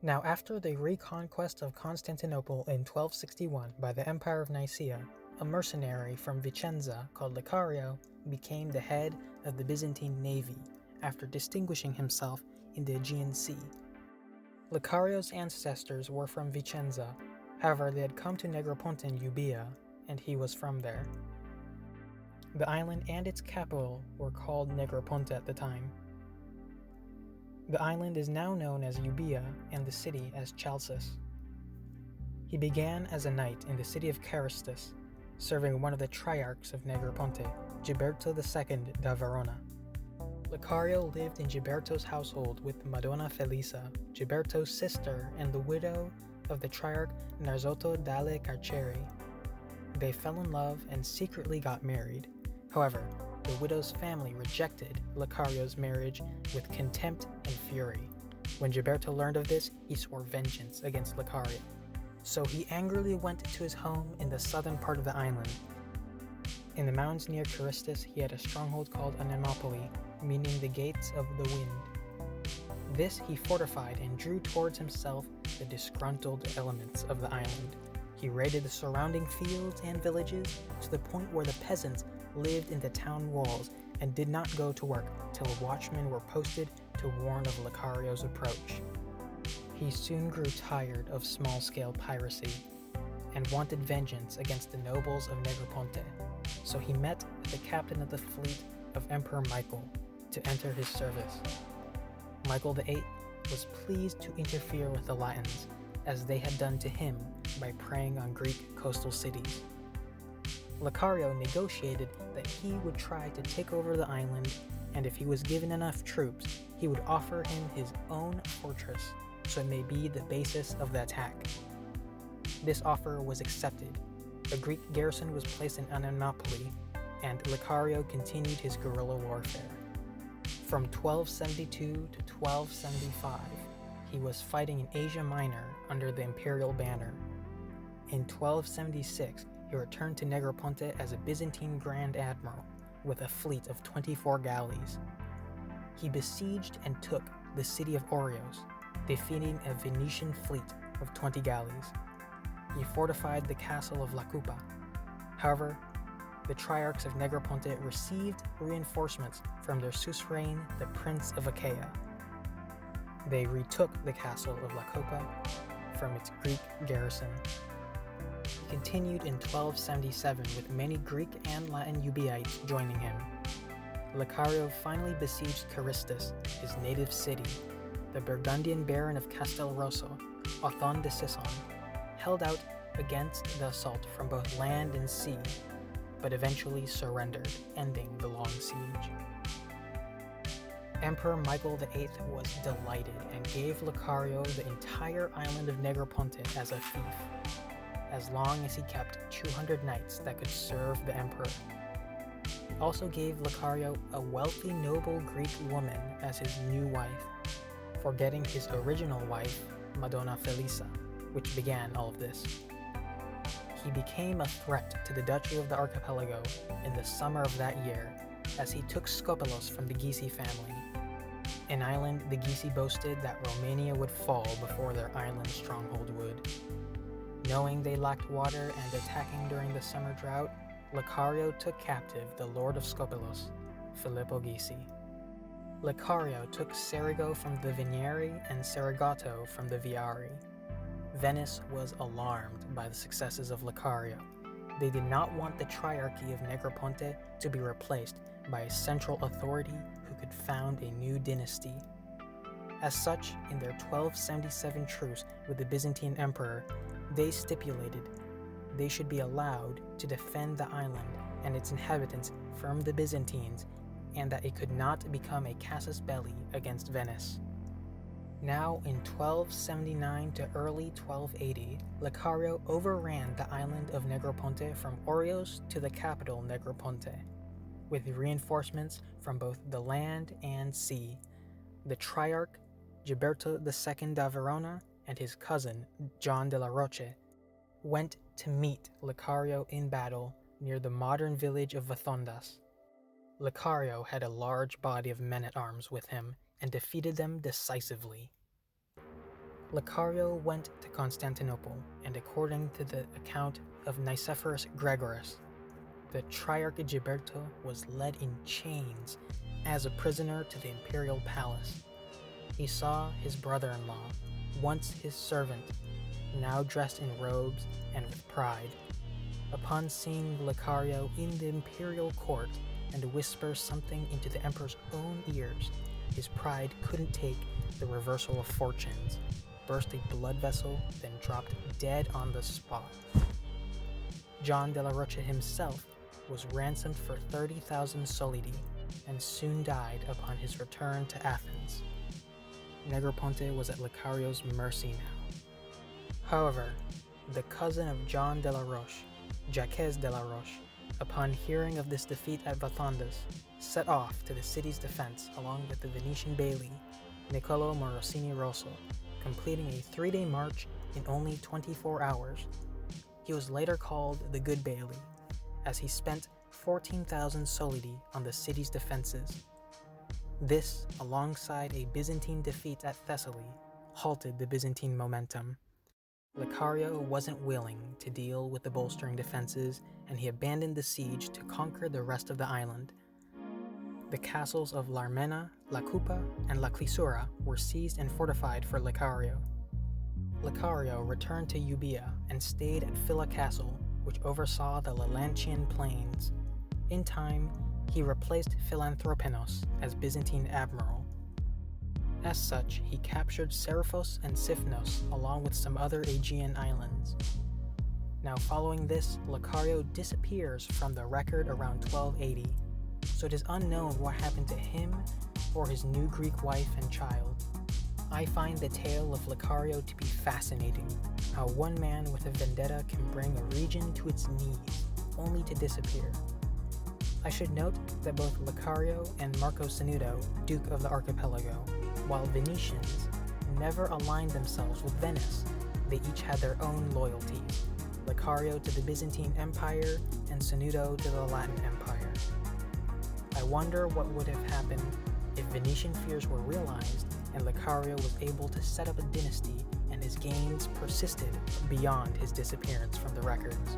Now, after the reconquest of Constantinople in 1261 by the Empire of Nicaea, a mercenary from Vicenza called Licario became the head of the Byzantine navy after distinguishing himself in the Aegean Sea. Licario's ancestors were from Vicenza, however they had come to Negroponte in Euboea, and he was from there. The island and its capital were called Negroponte at the time. The island is now known as Euboea and the city as Chalcis. He began as a knight in the city of Carystus, serving one of the triarchs of Negroponte, Giberto II da Verona. Licario lived in Giberto's household with Madonna Felisa, Giberto's sister and the widow of the triarch Narzotto dalle Carceri. They fell in love and secretly got married. However, the widow's family rejected Licario's marriage with contempt and fury. When Giberto learned of this, he swore vengeance against Licario. So he angrily went to his home in the southern part of the island. In the mountains near Carystus, he had a stronghold called Anemopoli, meaning the gates of the wind. This he fortified and drew towards himself the disgruntled elements of the island. He raided the surrounding fields and villages to the point where the peasants lived in the town walls and did not go to work till watchmen were posted to warn of Licario's approach. He soon grew tired of small-scale piracy and wanted vengeance against the nobles of Negroponte, so he met with the captain of the fleet of Emperor Michael to enter his service. Michael VIII was pleased to interfere with the Latins, as they had done to him by preying on Greek coastal cities. Licario negotiated that he would try to take over the island, and if he was given enough troops, he would offer him his own fortress, so it may be the basis of the attack. This offer was accepted. A Greek garrison was placed in Anemopoli, and Licario continued his guerrilla warfare. From 1272 to 1275, he was fighting in Asia Minor under the imperial banner. In 1276, he returned to Negroponte as a Byzantine Grand Admiral with a fleet of 24 galleys. He besieged and took the city of Oreos, defeating a Venetian fleet of 20 galleys. He fortified the castle of La Cupa. However, the triarchs of Negroponte received reinforcements from their suzerain, the Prince of Achaia. They retook the castle of La Cupa from its Greek garrison. He continued in 1277 with many Greek and Latin Eubeites joining him. Licario finally besieged Carystus, his native city. The Burgundian Baron of Castelrosso, Othon de Sisson, held out against the assault from both land and sea, but eventually surrendered, ending the long siege. Emperor Michael VIII was delighted and gave Licario the entire island of Negroponte as a fief, as long as he kept 200 knights that could serve the emperor. He also gave Licario a wealthy noble Greek woman as his new wife, forgetting his original wife, Madonna Felisa, which began all of this. He became a threat to the Duchy of the Archipelago in the summer of that year, as he took Skopelos from the Gisi family, an island the Gisi boasted that Romania would fall before their island stronghold would. Knowing they lacked water and attacking during the summer drought, Licario took captive the Lord of Skopelos, Filippo Gisi. Licario took Serigo from the Venieri and Serigato from the Viari. Venice was alarmed by the successes of Licario. They did not want the Triarchy of Negroponte to be replaced by a central authority who could found a new dynasty. As such, in their 1277 truce with the Byzantine emperor, they stipulated they should be allowed to defend the island and its inhabitants from the Byzantines, and that it could not become a casus belli against Venice. Now in 1279 to early 1280, Licario overran the island of Negroponte from Oreos to the capital Negroponte, with reinforcements from both the land and sea. The Triarch, Giberto II da Verona, and his cousin, John de la Roche, went to meet Licario in battle near the modern village of Vatondas. Licario had a large body of men-at-arms with him and defeated them decisively. Licario went to Constantinople, and according to the account of Nicephorus Gregoris, the Triarch Giberto was led in chains as a prisoner to the imperial palace. He saw his brother-in-law, once his servant, now dressed in robes and with pride. Upon seeing Licario in the imperial court and whisper something into the emperor's own ears, his pride couldn't take the reversal of fortunes, burst a blood vessel, then dropped dead on the spot. John de la Rocha himself was ransomed for 30,000 solidi and soon died upon his return to Athens. Negroponte was at Licario's mercy now. However, the cousin of John de la Roche, Jacques de la Roche, upon hearing of this defeat at Vatondas, set off to the city's defense along with the Venetian bailey, Niccolo Morosini Rosso, completing a 3-day march in only 24 hours. He was later called the Good Bailey, as he spent 14,000 solidi on the city's defenses. This, alongside a Byzantine defeat at Thessaly, halted the Byzantine momentum. Licario wasn't willing to deal with the bolstering defenses, and he abandoned the siege to conquer the rest of the island. The castles of L'Armena, La Cupa, and La Clisura were seized and fortified for Licario. Licario returned to Euboea and stayed at Phila Castle, which oversaw the Lelantian plains. In time, he replaced Philanthropinos as Byzantine admiral. As such, he captured Seriphos and Sifnos along with some other Aegean islands. Now following this, Licario disappears from the record around 1280, so it is unknown what happened to him or his new Greek wife and child. I find the tale of Licario to be fascinating, how one man with a vendetta can bring a region to its knees, only to disappear. I should note that both Licario and Marco Sanudo, Duke of the Archipelago, while Venetians, never aligned themselves with Venice. They each had their own loyalties, Licario to the Byzantine Empire and Sanudo to the Latin Empire. I wonder what would have happened if Venetian fears were realized and Licario was able to set up a dynasty and his gains persisted beyond his disappearance from the records.